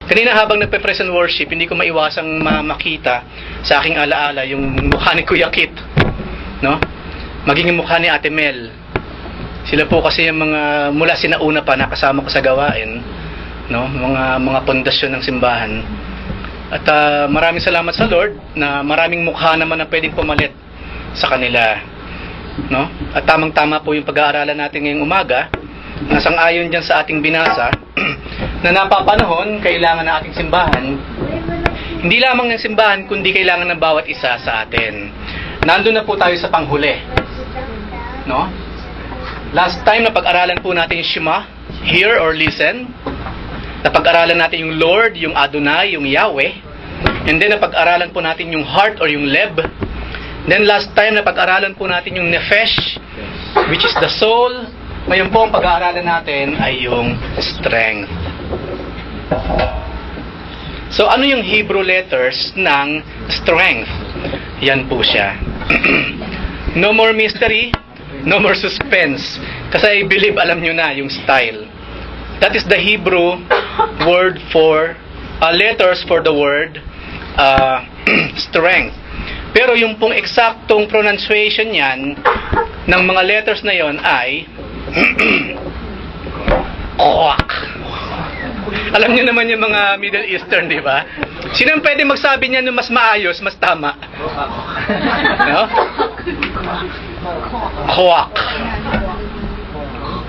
Kanina habang nagpe-present worship, hindi ko maiwasang makita sa aking alaala yung mukha ni Kuya Kit, no? Maging yung mukha ni Ate Mel. Sila po kasi yung mga mula sinauna pa nakasama ko sa gawain, no? Mga pundasyon ng simbahan. At maraming salamat sa Lord na maraming mukha naman na pwedeng pumalit sa kanila, no? At tamang-tama po yung pag-aaralan natin ngayong umaga, na sang-ayon diyan sa ating binasa na napapanahon kailangan ng ating simbahan, hindi lamang ng simbahan kundi kailangan ng bawat isa sa atin. Nandun na po tayo sa panghuli, no? Last time na pag-aralan po natin yung Shema, hear or listen. Napag-aralan natin yung Lord, yung Adonai, yung Yahweh. And then napag-aralan po natin yung heart or yung leb. Then last time napag-aralan po natin yung Nefesh, which is the soul. Ngayon po ang pag-aaralan natin ay yung strength. So ano yung Hebrew letters ng strength? Yan po siya. No more mystery, no more suspense. Kasi I believe alam nyo na yung style. That is the Hebrew word for letters for the word strength. Pero yung pong eksaktong pronunciation yan ng mga letters na yon ay Kwak. Alam niyo naman yung mga Middle Eastern, di ba? Sino ang pwede magsabi niya ng mas maayos, mas tama? No? Kwak.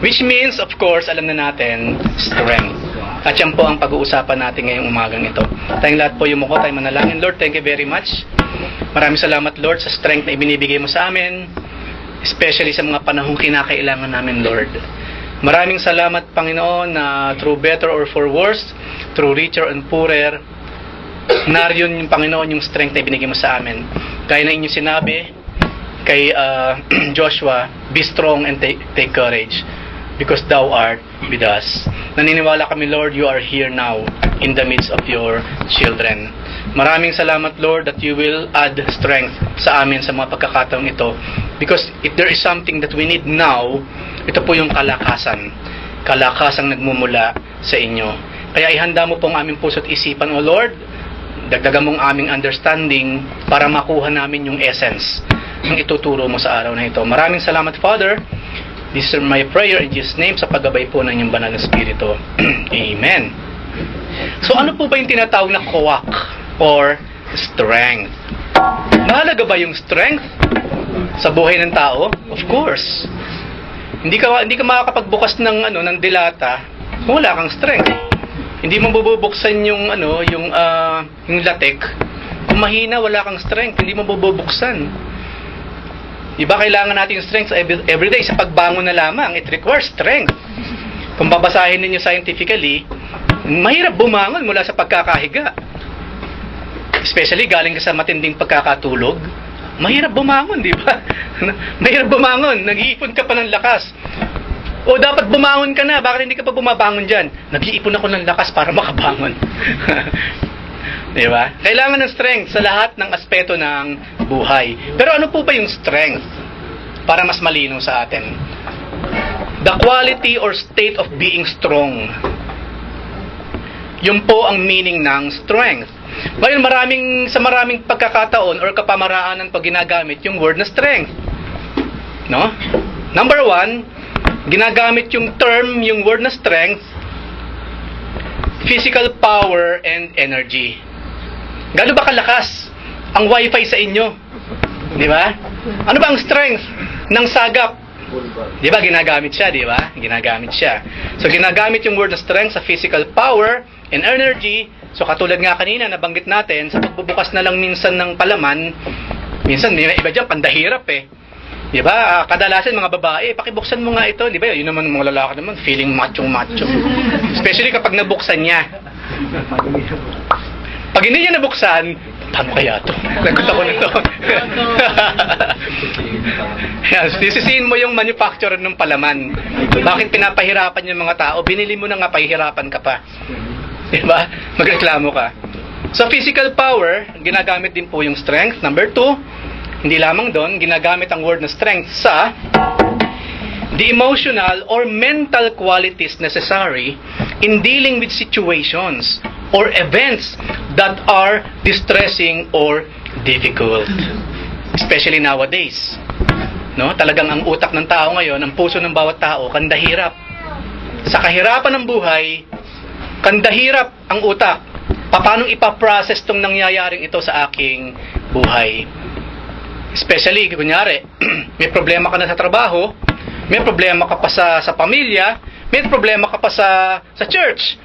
Which means, of course, alam na natin, strength. At yan po ang pag-uusapan natin ngayong umagang ito. Tayong lahat po yung mukha, tayong manalangin. Lord, thank you very much. Maraming salamat, Lord, sa strength na ibinibigay mo sa amin. Especially sa mga panahong kinakailangan namin, Lord. Maraming salamat, Panginoon, na through better or for worse, through richer and poorer, nariyon yung Panginoon yung strength na ibinigay mo sa amin. Kaya na inyong sinabi kay Joshua, be strong and take courage because thou art with us. Naniniwala kami, Lord, you are here now in the midst of your children. Maraming salamat, Lord, that you will add strength sa amin sa mga pagkakataong ito. Because if there is something that we need now, ito po yung kalakasan. Kalakasang nagmumula sa inyo. Kaya ihanda mo po ang aming puso't isipan, O Lord. Dagdagan mong aming understanding para makuha namin yung essence ng ituturo mo sa araw na ito. Maraming salamat, Father. This is my prayer in Jesus' name sa paggabay po ng inyong banal na Espiritu. Amen. So ano po ba yung tinatawag na kawak or strength? Mahalaga ba yung strength sa buhay ng tao? Of course. Hindi ka makakapagbukas ng ng dilata kung wala kang strength. Hindi mo bubuksan yung yung latek. Kung mahina, wala kang strength, hindi mo bubuksan. Diba kailangan natin yung strength every day sa pagbangon na lamang. It requires strength. Kung babasahin ninyo scientifically, mahirap bumangon mula sa pagkakahiga. Especially galing ka sa matinding pagkakatulog. Mahirap bumangon, di ba? Mahirap bumangon. Nag-iipon ka pa ng lakas. O dapat bumangon ka na. Bakit hindi ka pa bumabangon dyan? Nag-iipon ako ng lakas para makabangon. Di ba? Kailangan ng strength sa lahat ng aspeto ng buhay. Pero ano po ba yung strength? Para mas malinaw sa atin. The quality or state of being strong. Yun po ang meaning ng strength. Ngayon, sa maraming pagkakataon or kapamaraanan pag ginagamit yung word na strength. No? Number one, ginagamit yung term, yung word na strength, physical power and energy. Gaano ba kalakas ang wifi sa inyo? Di ba? Ano ba ang strength ng sagap? Di ba? Ginagamit siya, di ba? Ginagamit siya. So, ginagamit yung word na strength sa physical power and energy. So, katulad nga kanina, nabanggit natin, sa pagbubukas na lang minsan ng palaman, minsan, may iba dyan, pandahirap eh. Di ba? Kadalasan, mga babae, pakibuksan mo nga ito. Di ba? Yun naman, mga lalaki naman, feeling macho-macho. Especially kapag nabuksan niya. Pag hindi niya nabuksan, paano kaya ito? Nagot ako nito. Sisisiin mo yung manufacturer ng palaman. Bakit pinapahirapan yung mga tao? Binili mo na nga, pahihirapan ka pa. Diba? Magreklamo ka. So, physical power, ginagamit din po yung strength. Number 2, hindi lamang doon, ginagamit ang word na strength sa the emotional or mental qualities necessary in dealing with situations or events that are distressing or difficult. Especially nowadays. No? Talagang ang utak ng tao ngayon, ang puso ng bawat tao, kandahirap. Sa kahirapan ng buhay, kandahirap ang utak. Paano ipaprocess tong nangyayaring ito sa aking buhay? Especially, kunyari, may problema ka na sa trabaho, may problema ka pa sa pamilya, may problema ka pa sa church.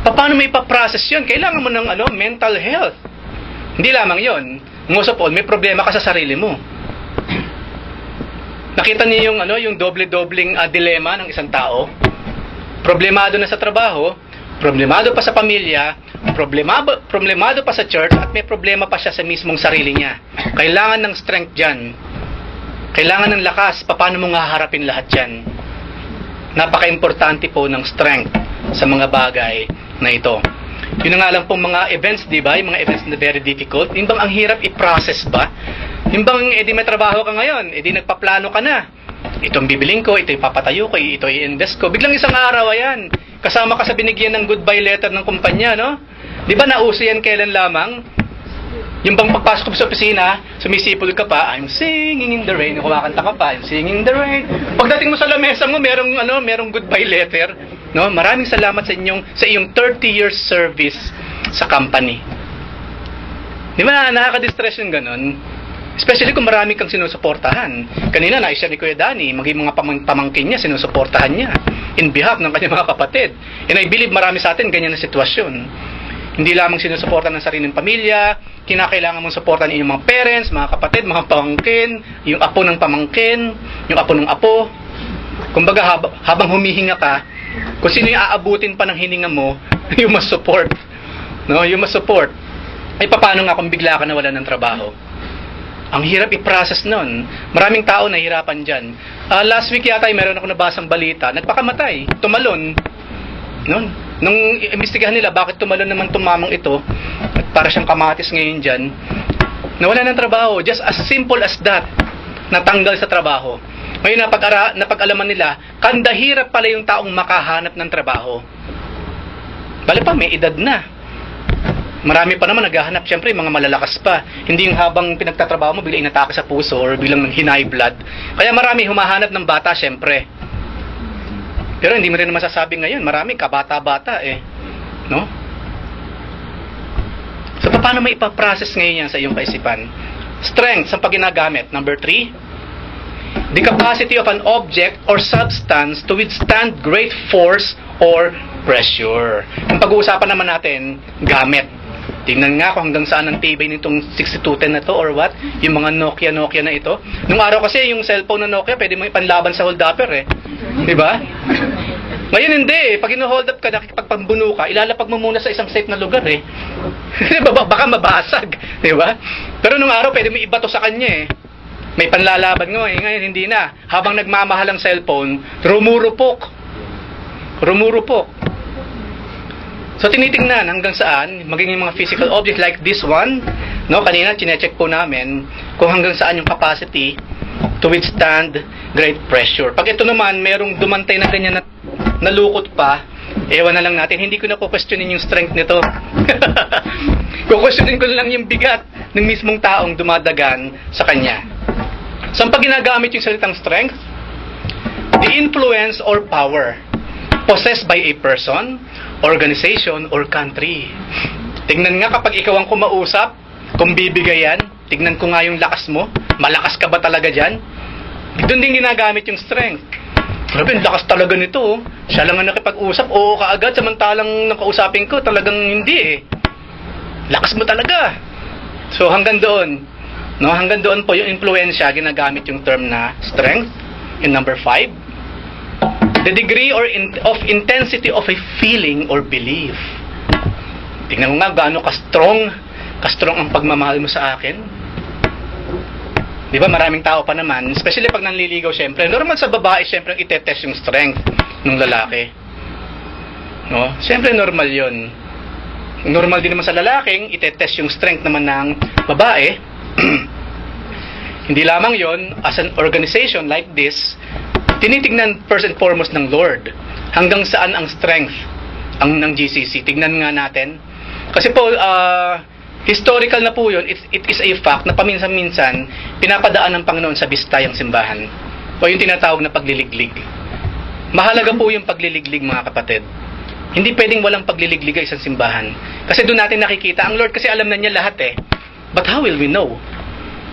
Paano may ipaprocess yun? Kailangan mo ng mental health. Hindi lamang yun. Most of all, may problema ka sa sarili mo. Nakita niyo yung doble-dobling dilema ng isang tao? Problemado na sa trabaho, problemado pa sa pamilya, problemado pa sa church, at may problema pa siya sa mismong sarili niya. Kailangan ng strength dyan. Kailangan ng lakas. Paano mo nga harapin lahat yan? Napaka-importante po ng strength sa mga bagay na ito. Yun nga lang pong mga events, di ba? Yung mga events na very difficult. Yung bang ang hirap i-process ba? Yung bang, may trabaho ka ngayon, nagpaplano ka na. Itong bibiling ko, ito ipapatayo ko, ito i-invest ko. Biglang isang araw, ayan, kasama ka sa binigyan ng goodbye letter ng kumpanya, no? Di ba nauso yan kailan lamang? Yung bang pagpasok mo sa opisina, sumisipol ka pa, I'm singing in the rain, kumakanta ka pa, I'm singing in the rain. Pagdating mo sa lamesa mo, merong goodbye letter, no? Maraming salamat sa iyong 30 years service sa company. Di ba nakaka-distress yung ganun? Especially kung marami kang sinusuportahan. Kanina na-share ni Kuya Danny, maging mga pamangkin niya, sinusuportahan niya in behalf ng kanyang mga kapatid. And I believe marami sa atin ganyan na sitwasyon. Hindi lamang sinusuportahan ng sariling pamilya, kinakailangan mong suportahan inyong mga parents, mga kapatid, mga pamangkin, yung apo ng pamangkin, yung apo ng apo. Kumbaga habang humihinga ka, kung sino yung aabutin pa ng hininga mo, you must support. No? You must support. Ay paano nga kung bigla ka nawalan ng trabaho? Ang hirap i-process nun. Maraming tao nahihirapan dyan. Last week yata, meron ako nabasang balita. Nagpakamatay. Tumalon. Nung imbestigahan nila, bakit tumalon naman tumamang ito? At para siyang kamatis ngayon dyan. Nawala ng trabaho. Just as simple as that. Natanggal sa trabaho. Ngayon, napag-alaman nila, kandahirap pala yung taong makahanap ng trabaho. Bale pa, may edad na. Marami pa naman naghahanap, syempre mga malalakas pa. Hindi yung habang pinagtatrabaho mo biglang inatake sa puso or biglang high blood. Kaya marami humahanap ng bata, syempre. Pero hindi mo rin masasabi ngayon, marami kabata-bata no? So paano may ipaprocess ngayon yan sa iyong kaisipan? Strength sa pag-ginagamit. Number 3, the capacity of an object or substance to withstand great force or pressure. Ang pag-uusapan naman natin, gamit. Tingnan nga kung hanggang saan ang tibay nitong 6210 na to or what. Yung mga Nokia na ito. Nung araw kasi yung cellphone na Nokia, pwede mo ipanlaban sa hold-upper Diba? Ngayon hindi Pag ino-hold up ka, nakikipagpambuno ka, ilalapag mo muna sa isang safe na lugar Diba? Baka mabasag. Diba? Pero nung araw, pwede mo ibato sa kanya May panlalaban ngayon hindi na. Habang nagmamahal ang cellphone, rumurupok. So tinitingnan hanggang saan maging yung mga physical object like this one, no? Kanina chinecheck po namin kung hanggang saan yung capacity to withstand great pressure. Pag ito naman merong dumantay na ganyan na nalukot pa, ewan na lang natin, hindi ko na po-questionin yung strength nito. Kukwestiyonin ko lang yung bigat ng mismong taong dumadagan sa kanya. So pag ginagamit yung salitang strength, the influence or power possessed by a person, organization, or country. Tingnan nga kapag ikaw ang kumausap, kung bibigayan, tignan ko nga yung lakas mo. Malakas ka ba talaga dyan? Doon din ginagamit yung strength. Grabe, lakas talaga nito. Siya lang ang nakipag-usap. Oo, kaagad. Samantalang nakausapin ko, talagang hindi Lakas mo talaga. So hanggang doon. No, hanggang doon po yung influensya, ginagamit yung term na strength. In number 5, the degree of intensity of a feeling or belief. Tingnan mo nga gaano ka-strong ang pagmamahal mo sa akin. Di ba maraming tao pa naman, especially pag nanliligaw syempre, normal sa babae syempre itetest yung strength ng lalaki. No? Syempre normal yon. Normal din naman sa lalaking itetest yung strength naman ng babae. Hindi lamang yon, as an organization like this, tinitignan first and foremost ng Lord hanggang saan ang strength ng GCC. Tignan nga natin Kasi po, historical na po yun, it is a fact na paminsan-minsan, pinapadaan ng Panginoon sa bistayang simbahan. O yung tinatawag na pagliliglig. Mahalaga po yung pagliliglig, mga kapatid. Hindi pwedeng walang pagliliglig sa isang simbahan. Kasi doon natin nakikita, ang Lord kasi alam na niya lahat eh. But how will we know?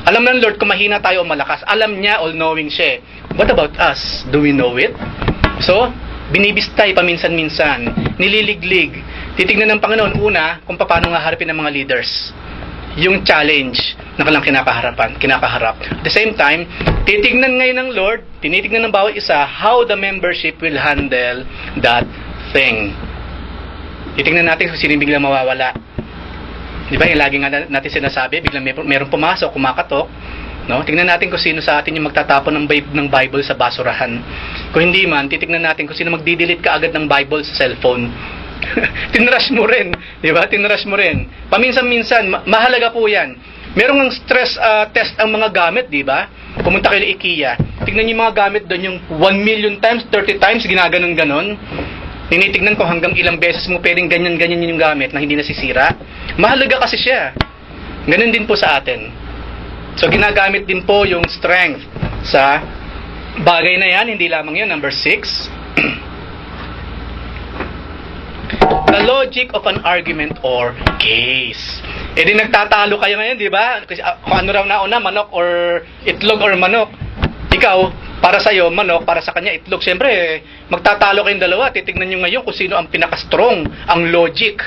Alam ng Lord kung mahina tayo o malakas. Alam niya, all-knowing siya. What about us? Do we know it? So, binibistay paminsan-minsan, nililiglig. Titignan ng Panginoon una kung paano nga harapin ng mga leaders. Yung challenge na kailang kinakaharap. At the same time, titignan ngayon ng Lord, tinitignan ng bawat isa, how the membership will handle that thing. Titignan natin kung sino biglang mawawala. Di ba, yung lagi nga natin sinasabi, biglang mayroong pumasok, kumakatok. No? Tingnan natin kung sino sa atin yung magtatapon ng Bible sa basurahan. Kung hindi man, titignan natin kung sino magdi-delete ka agad ng Bible sa cellphone. Tinrush mo rin, di ba? Tinrush mo rin. Paminsan-minsan, mahalaga po yan. Merong stress test ang mga gamit, di ba? Pumunta kayo ng IKEA. Tignan niyo yung mga gamit doon, yung 1 million times, 30 times, ginaganon-ganon. Tinitignan ko hanggang ilang beses mo pwedeng ganyan-ganyan yung gamit na hindi nasisira. Mahalaga kasi siya. Ganun din po sa atin. So, ginagamit din po yung strength sa bagay na yan. Hindi lamang yun. Number 6. The logic of an argument or case. Eh di nagtatalo kayo ngayon, di ba? Kung ano raw nauna, manok or itlog or manok. Ikaw, para sa'yo, manok, para sa kanya, itlog. Siyempre, magtatalo kayong dalawa. Titignan nyo ngayon kung sino ang pinaka-strong, ang logic.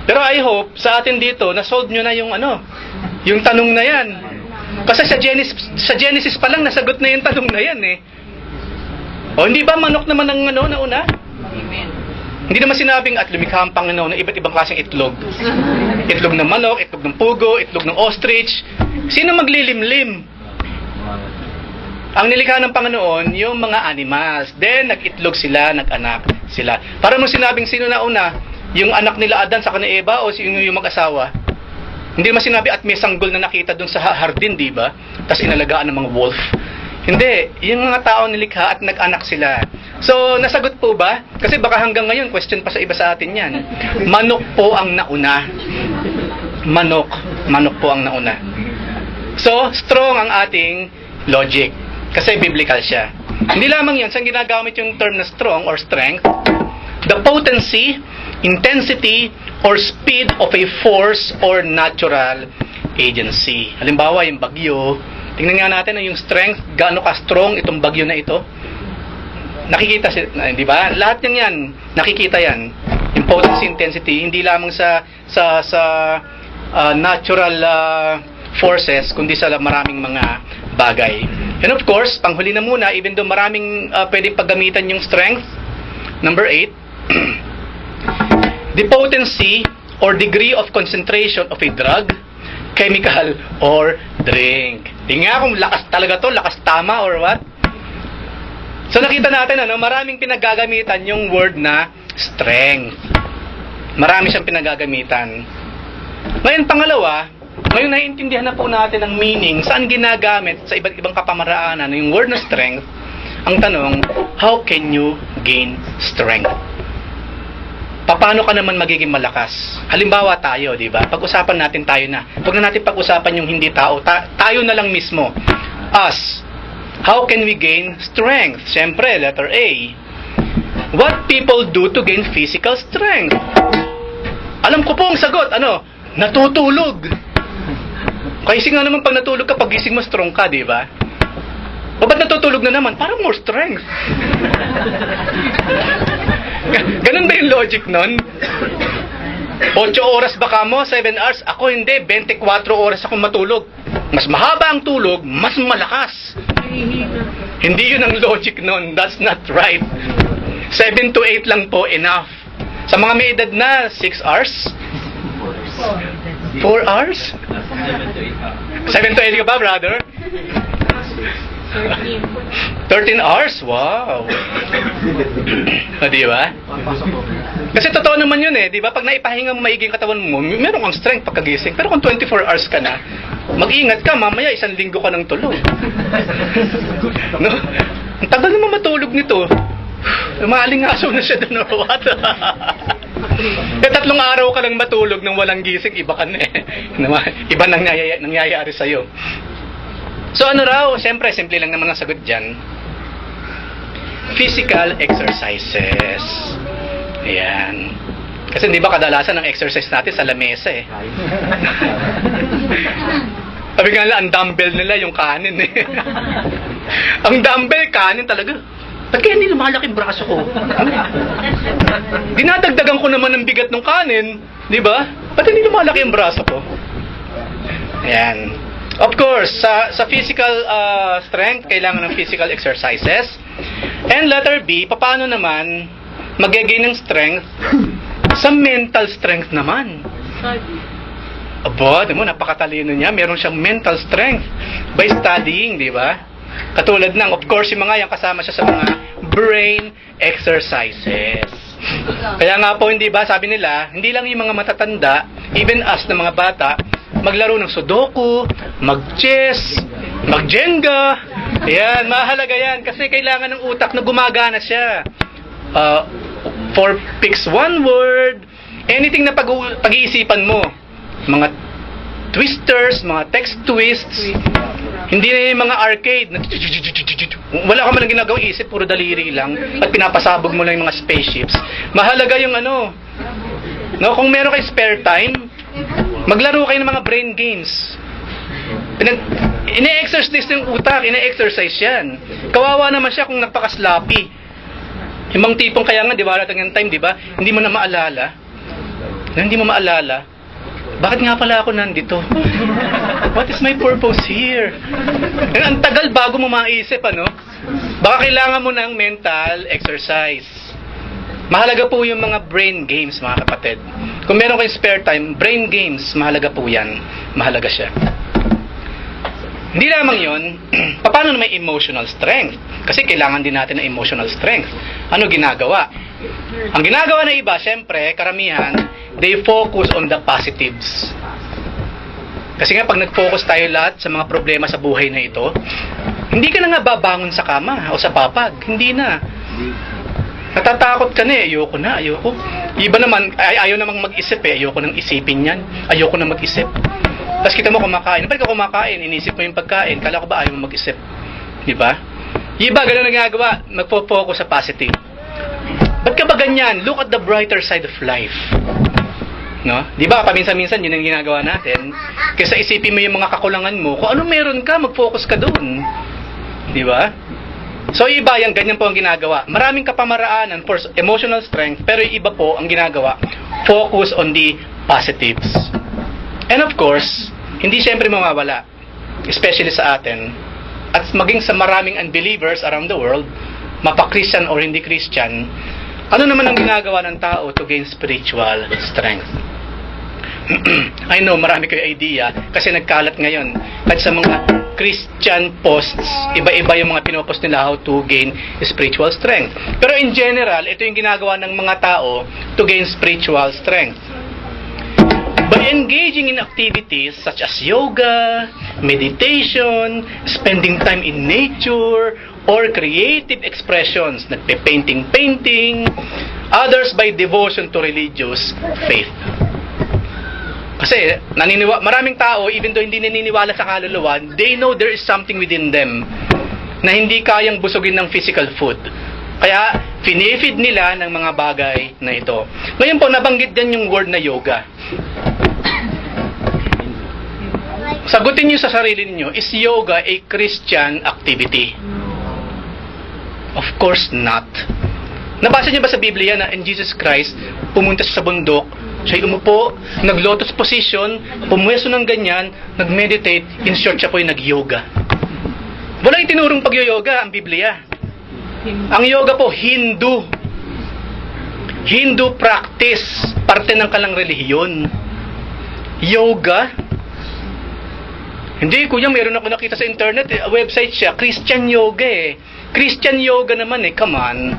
Pero I hope, sa atin dito, na-solve nyo na yung yung tanong na yan. Kasi sa Genesis pa lang, nasagot na yung tanong na yan eh. O, hindi ba manok naman ang nauna? Amen. Hindi naman sinabing at lumikha ang Panginoon ng iba't ibang klaseng itlog. Itlog ng manok, itlog ng pugo, itlog ng ostrich. Sino maglilimlim? Ang nilikha ng Panginoon, yung mga animals. Then, nag-itlog sila, nag-anak sila. Para mo sinabing sino na una, yung anak nila Adan sa kanila Eva o sino yung mag-asawa? Hindi naman sinabi at may sanggol na nakita dun sa hardin, di ba? Tapos inalagaan ng mga wolf. Hindi, yung mga tao nilikha at nag-anak sila. So, nasagot po ba? Kasi baka hanggang ngayon, question pa sa iba sa atin yan. Manok po ang nauna. Manok po ang nauna. So, strong ang ating logic. Kasi biblical siya. Hindi lamang yan, saan ginagamit yung term na strong or strength? The potency, intensity, or speed of a force or natural agency. Halimbawa, yung bagyo. Tingnan nga natin yung strength, gaano ka-strong itong bagyo na ito. Nakikita, di ba? Lahat yan, nakikita yan. Yung potency, intensity, hindi lamang sa natural forces, kundi sa maraming mga bagay. And of course, panghuli na muna, even though maraming pwedeng paggamitan yung strength, number 8, the potency or degree of concentration of a drug, chemical, or drink. Tingnan kung lakas talaga to, lakas tama or what? So nakita natin, maraming pinagagamitan yung word na strength. Marami siyang pinagagamitan. Ngayon, pangalawa, ngayon naiintindihan na po natin ang meaning, saan ginagamit sa iba't ibang kapamaraanan yung word na strength. Ang tanong, how can you gain strength? Paano ka naman magiging malakas? Halimbawa tayo, di ba? Pag-usapan natin tayo na. Huwag na natin pag-usapan yung hindi tao. Tayo na lang mismo. Us. How can we gain strength? Siyempre, letter A. What people do to gain physical strength? Alam ko po ang sagot. Natutulog. Kasi nga naman pag natulog ka, pagising mo strong ka, di ba? O ba't natutulog na naman? Para more strength. Ganun ba yung logic nun? 8 oras ba ka mo? 7 hours? Ako hindi, 24 oras akong matulog. Mas mahaba ang tulog, mas malakas. Hindi yun ang logic nun. That's not right. 7 to 8 lang po, enough. Sa mga may edad na, 6 hours? 4 hours? 7 to 8 ka ba, brother? 13 hours? Wow! Di ba? Kasi totoo naman yun di ba? Pag naipahinga mo maiging katawan mo, meron kang strength pagkagising. Pero kung 24 hours ka na, mag-iingat ka, mamaya 1 linggo ka ng tulog. No? Ang tagal naman matulog nito. Maalingaso na siya doon or what? Eh, 3 araw ka lang matulog nang walang gising, iba ka na eh. Iba nangyayari sa'yo. So ano raw, siyempre, simple lang naman ang sagot dyan. Physical exercises. Ayan. Kasi di ba kadalasan ang exercise natin sa lamesa eh. Sabi nga lang, ang dumbbell nila yung kanin eh. Ang dumbbell, kanin talaga. Ba't kaya hindi lumalaki ang braso ko? Dinadagdagan ko naman ang bigat ng kanin. Di ba? Ba't hindi lumalaki ang braso ko? Ayan. Of course, sa physical strength, kailangan ng physical exercises. And letter B, paano naman mag-gain ng strength sa mental strength naman? Aba, di mo, napakatalino niya. Meron siyang mental strength by studying, di ba? Katulad ng, of course, yung mga yan kasama siya sa mga brain exercises. Kaya nga po, hindi ba, sabi nila, hindi lang yung mga matatanda, even us na mga bata, maglaro ng sudoku, mag-chess, mag-jenga. Ayan, mahalaga yan kasi kailangan ng utak na gumagana siya. For picks one word, anything na pag-iisipan mo, mga twisters, mga text twists, hindi na yung mga arcade na wala ka man lang ginagawang isip, puro daliri lang at pinapasabog mo lang yung mga spaceships. Mahalaga yung ano, no, kung meron kayo spare time, maglaro kayo ng mga brain games. Ine-exercise yung utak, ine-exercise yan. Kawawa naman siya kung nagpaka-sloppy. Yung mga tipong kaya nga, di ba, alatang yung time, di ba, hindi mo na maalala. Hindi mo maalala, bakit nga pala ako nandito? What is my purpose here? And ang tagal bago mo maisip, ano? Baka kailangan mo ng mental exercise. Mahalaga po yung mga brain games, mga kapatid. Kung meron kayong spare time, brain games, mahalaga po yan. Mahalaga siya. Hindi lamang yun, paano na may emotional strength? Kasi kailangan din natin ng emotional strength. Ano ginagawa? Ang ginagawa na iba, syempre, karamihan, they focus on the positives. Kasi nga, pag nag-focus tayo lahat sa mga problema sa buhay na ito, hindi ka na nga babangon sa kama o sa papag. Hindi na. Natatakot ka na eh. Ayoko. Iba naman, ayaw namang mag-isip eh. Ayoko nang isipin yan. Ayoko nang mag-isip. Tapos kita mo kumakain. Ba't ka kumakain? Inisip mo yung pagkain. Kala ko ba ayaw mo mag-isip? Di ba? Iba, ganun ang ginagawa. Magpo-focus sa positive. Ba't ka ba ganyan? Look at the brighter side of life. No? Di ba? Paminsan-minsan yun ang ginagawa natin. Kaysa isipin mo yung mga kakulangan mo. Kung ano meron ka, mag-focus ka doon. Di ba? So iba yan, ganyan po ang ginagawa. Maraming kapamaraanan for emotional strength, pero iba po ang ginagawa. Focus on the positives. And of course, hindi siyempre mawawala, especially sa atin, at maging sa maraming unbelievers around the world, mapa-Christian or hindi Christian, ano naman ang ginagawa ng tao to gain spiritual strength? I know, marami kayo idea, kasi nagkalat ngayon, at sa mga Christian posts, iba-iba yung mga pinopost nila how to gain spiritual strength. Pero in general, ito yung ginagawa ng mga tao to gain spiritual strength. By engaging in activities such as yoga, meditation, spending time in nature, or creative expressions, nagpe-painting, others by devotion to religious faith. Kasi maraming tao, even though hindi naniniwala sa kaluluwa, they know there is something within them na hindi kayang busugin ng physical food. Kaya, finifeed nila ng mga bagay na ito. Ngayon po, nabanggit din yung word na yoga. Sagutin niyo sa sarili niyo, is yoga a Christian activity? Of course not. Nabasa niyo ba sa Biblia na in Jesus Christ, pumunta sa bundok, siya'y umupo, nag-lotus position, pumweso ng ganyan, nag-meditate, in short siya po yung nag-yoga. Walang itinurong pag-yoga ang Biblia. Ang yoga po, Hindu practice, parte ng kalang relihiyon. Yoga? Hindi, kuya, meron ako nakita sa internet, website siya, Christian yoga eh. Christian yoga naman eh, come on.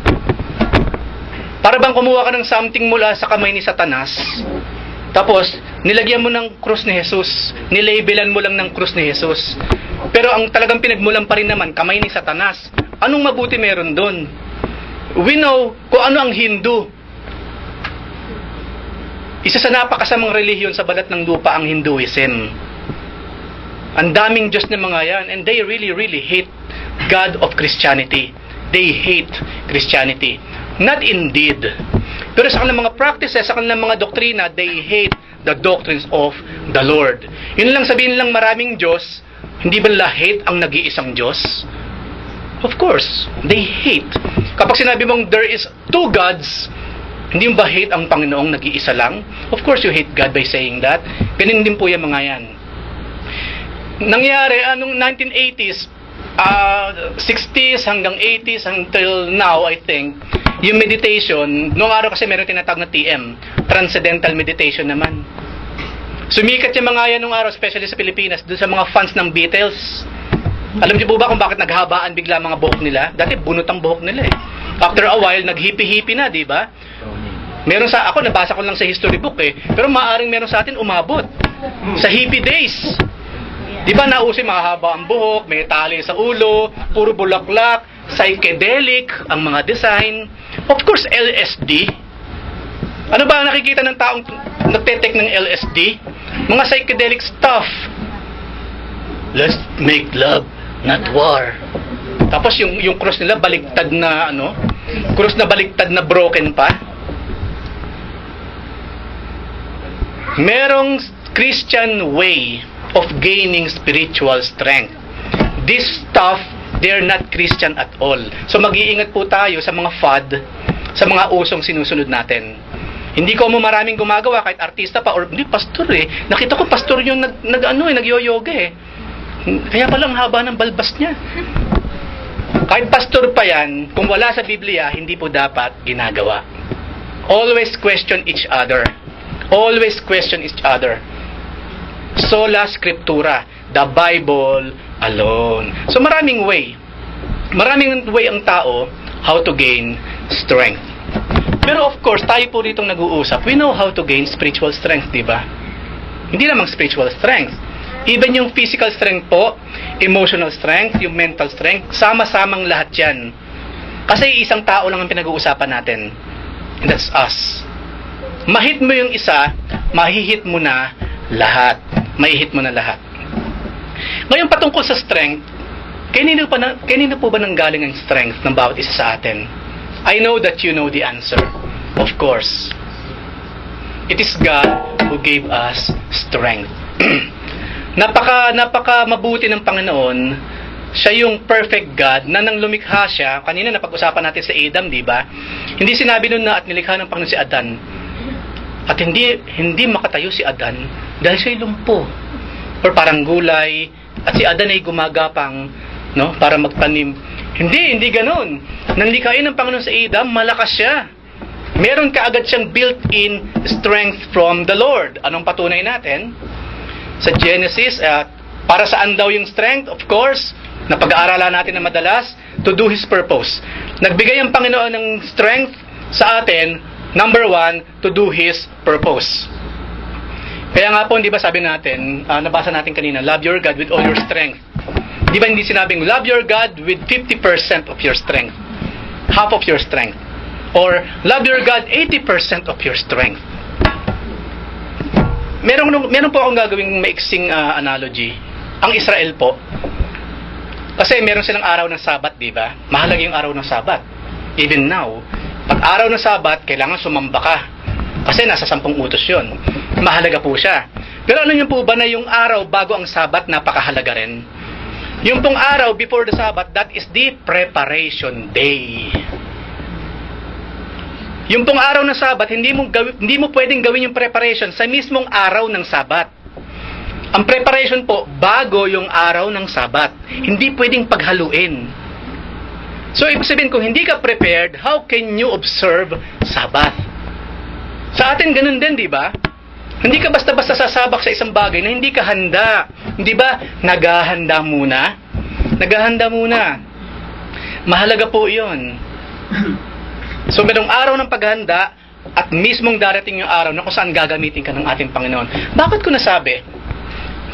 Para bang kumuha ka ng something mula sa kamay ni Satanas, tapos nilagyan mo ng krus ni Jesus, nilabelan mo lang ng krus ni Jesus. Pero ang talagang pinagmulan pa rin naman, kamay ni Satanas. Anong mabuti meron doon? We know kung ano ang Hindu. Isa sa napakasamang relihiyon sa balat ng lupa ang Hinduism. Ang daming Diyos na mga yan, and they really, really hate God of Christianity. They hate Christianity. Not indeed. Pero sa kanilang mga practices, sa kanilang mga doktrina, they hate the doctrines of the Lord. Yun lang sabihin lang maraming Diyos, hindi ba nila hate ang nag-iisang Diyos? Of course, they hate. Kapag sinabi mong there is two gods, hindi mo ba hate ang Panginoong nag-iisa lang? Of course you hate God by saying that. Ganun din po yung mga yan. Nangyari, anong 1980s, 60s hanggang 80s until now, I think, yung meditation, noong araw kasi meron tinatawag na TM, Transcendental Meditation naman. Sumikat yung mga yan noong araw, especially sa Pilipinas, doon sa mga fans ng Beatles. Alam niyo po ba kung bakit naghabaan bigla mga buhok nila? Dati bunot ang buhok nila eh. After a while, naghipi-hipi na, di ba? Meron sa ako, nabasa ko lang sa history book eh. Pero maaaring meron sa atin umabot. Sa hippie days. Di ba nauso mahaba ang buhok, may tali sa ulo, puro bulaklak, psychedelic ang mga design. Of course, LSD. Ano ba ang nakikita ng taong nagte-take ng LSD? Mga psychedelic stuff. Let's make love, not war. Tapos yung cross nila baliktad na cross na baliktad na broken pa. Merong Christian way of gaining spiritual strength. This stuff, they're not Christian at all. So mag-iingat po tayo sa mga fad, sa mga usong sinusunod natin. Hindi ko mo maraming gumagawa kahit artista pa or hindi pastor eh. Nakita ko pastor yung nagyo-yoga eh. Kaya palang haba ng balbas niya. Kahit pastor pa yan, kung wala sa Biblia, hindi po dapat ginagawa. Always question each other. Always question each other. Sola Scriptura, the Bible alone. So maraming way ang tao how to gain strength. Pero of course, tayo po ditong nag-uusap, we know how to gain spiritual strength, di ba? Hindi lamang spiritual strength. Even yung physical strength po, emotional strength, yung mental strength, sama-samang lahat yan. Kasi isang tao lang ang pinag-uusapan natin. And that's us. Mahit mo yung isa, mahihit mo na lahat. Maihit mo na lahat. Ngayon patungkol sa strength, kanino po ba nanggaling ang strength ng bawat isa sa atin? I know that you know the answer. Of course. It is God who gave us strength. Napaka mabuti ng Panginoon. Siya yung perfect God na nang lumikha siya. Kanina napag-usapan natin sa Adam, di ba? Hindi sinabi nun na at nilikha ng Panginoon si Adan. At hindi makatayo si Adan dahil siya'y lumpo or parang gulay at si Adan ay gumagapang para magtanim. Hindi ganoon. Nanlikayin ng Panginoon sa Adam, malakas siya. Meron kaagad siyang built-in strength from the Lord. Anong patunay natin? Sa Genesis, para saan daw yung strength? Of course, napag-aaralan natin na madalas, to do His purpose. Nagbigay ang Panginoon ng strength sa atin. Number 1, to do His purpose. Kaya nga po, di ba sabi natin, nabasa natin kanina, love your God with all your strength. Di ba hindi sinabing, love your God with 50% of your strength. Half of your strength. Or, love your God 80% of your strength. Meron po akong gagawing maiksing analogy. Ang Israel po, kasi meron silang araw ng Sabat, di ba? Mahalaga yung araw ng Sabat. Even now, pag araw ng Sabat, kailangan sumamba ka. Kasi nasa 10 utos yun. Mahalaga po siya. Pero ano nyo po ba na yung araw bago ang Sabat, napakahalaga rin? Yung pong araw before the Sabat, that is the preparation day. Yung pong araw ng Sabat, hindi mo pwedeng gawin yung preparation sa mismong araw ng Sabat. Ang preparation po, bago yung araw ng Sabat. Hindi pwedeng paghaluin. So, ibig sabihin, kung hindi ka prepared, how can you observe Sabbath? Sa atin, ganun din, di ba? Hindi ka basta-basta sasabak sa isang bagay na hindi ka handa. Hindi ba? Naghahanda muna. Naghahanda muna. Mahalaga po yun. So, merong araw ng paghanda at mismong darating yung araw na kung saan gagamitin ka ng ating Panginoon. Bakit ko nasabi?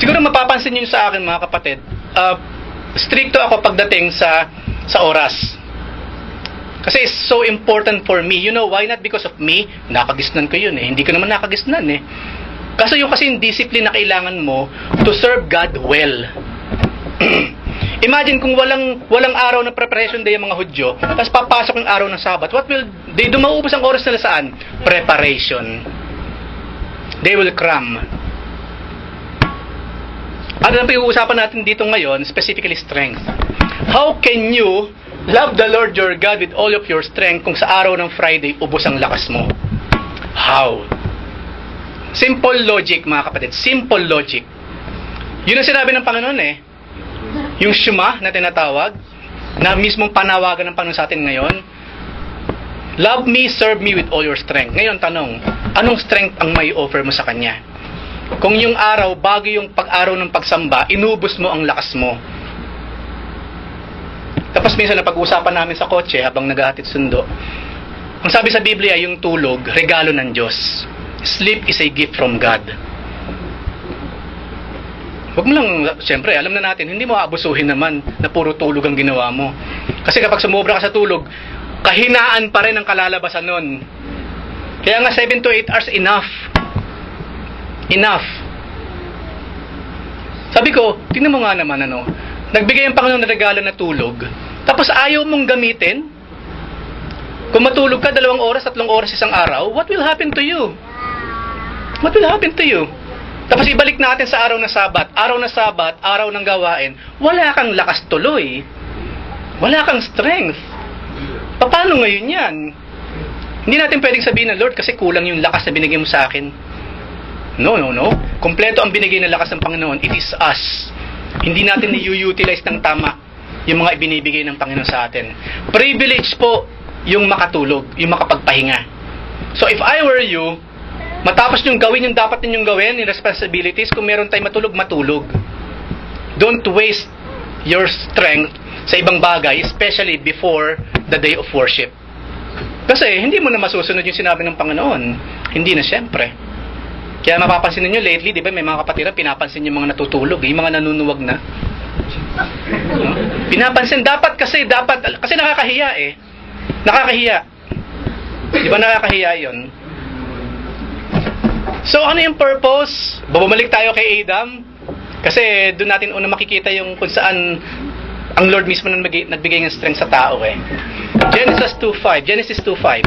Siguro mapapansin niyo sa akin, mga kapatid, stricto ako pagdating sa oras. Kasi it's so important for me. You know why? Not because of me. Nakagisnan ko yun eh. Hindi ko naman nakagisnan eh. Kaso yung kasi yung discipline na kailangan mo to serve God well. Imagine kung walang araw na preparation day ang mga Hudyo, tapos papasok yung araw ng Sabat, what will they do? Mauubos ang oras nila saan? Preparation. They will cram. Ano ang pag-uusapan natin dito ngayon? Specifically strength. How can you love the Lord your God with all of your strength kung sa araw ng Friday ubos ang lakas mo? How? Simple logic, mga kapatid. Simple logic. Yun ang sinabi ng Panginoon eh. Yung Shema na tinatawag, na mismong panawagan ng Panginoon sa atin ngayon, love me, serve me with all your strength. Ngayon, tanong, anong strength ang may offer mo sa Kanya? Kung yung araw, bago yung pag-araw ng pagsamba, inubos mo ang lakas mo. Tapos minsan na pag-uusapan namin sa kotse habang naghahatid sundo, ang sabi sa Biblia, yung tulog, regalo ng Diyos. Sleep is a gift from God. Huwag mo lang, siyempre, alam na natin, hindi mo aabusuhin naman na puro tulog ang ginawa mo. Kasi kapag sumobra ka sa tulog, kahinaan pa rin ang kalalabasan nun. Kaya nga 7 to 8 hours, enough. Enough. Sabi ko, tingnan mo nga naman, nagbigay ang Panginoon ng regalo na tulog, tapos ayaw mong gamitin. Kung matulog ka 2 oras, 3 oras isang araw, what will happen to you? What will happen to you? Tapos ibalik natin sa araw na Sabat. Araw na Sabat, araw ng gawain, wala kang lakas tuloy. Wala kang strength. Paano ngayon yan? Hindi natin pwedeng sabihin na, Lord, kasi kulang yung lakas na binigay mo sa akin. No. Kompleto ang binigay na lakas ng Panginoon. It is us. Hindi natin i-utilize ng tama yung mga ibinibigay ng Panginoon sa atin. Privilege po yung makatulog, yung makapagpahinga. So if I were you, matapos yung gawin yung dapat ninyong gawin, yung responsibilities, kung meron tayong matulog. Don't waste your strength sa ibang bagay, especially before the day of worship. Kasi hindi mo na masusunod yung sinabi ng Panginoon. Hindi na siyempre. Kaya mapapansin niyo lately, di ba, may mga kapatiran, pinapansin yung mga natutulog, yung mga nanunuwag na. No? Pinapansin, kasi nakakahiya eh. Nakakahiya. Di ba nakakahiya yun? So, ano yung purpose? Bumalik tayo kay Adam. Kasi doon natin una makikita yung kung saan ang Lord mismo nagbigay ng strength sa tao eh. Genesis 2:5.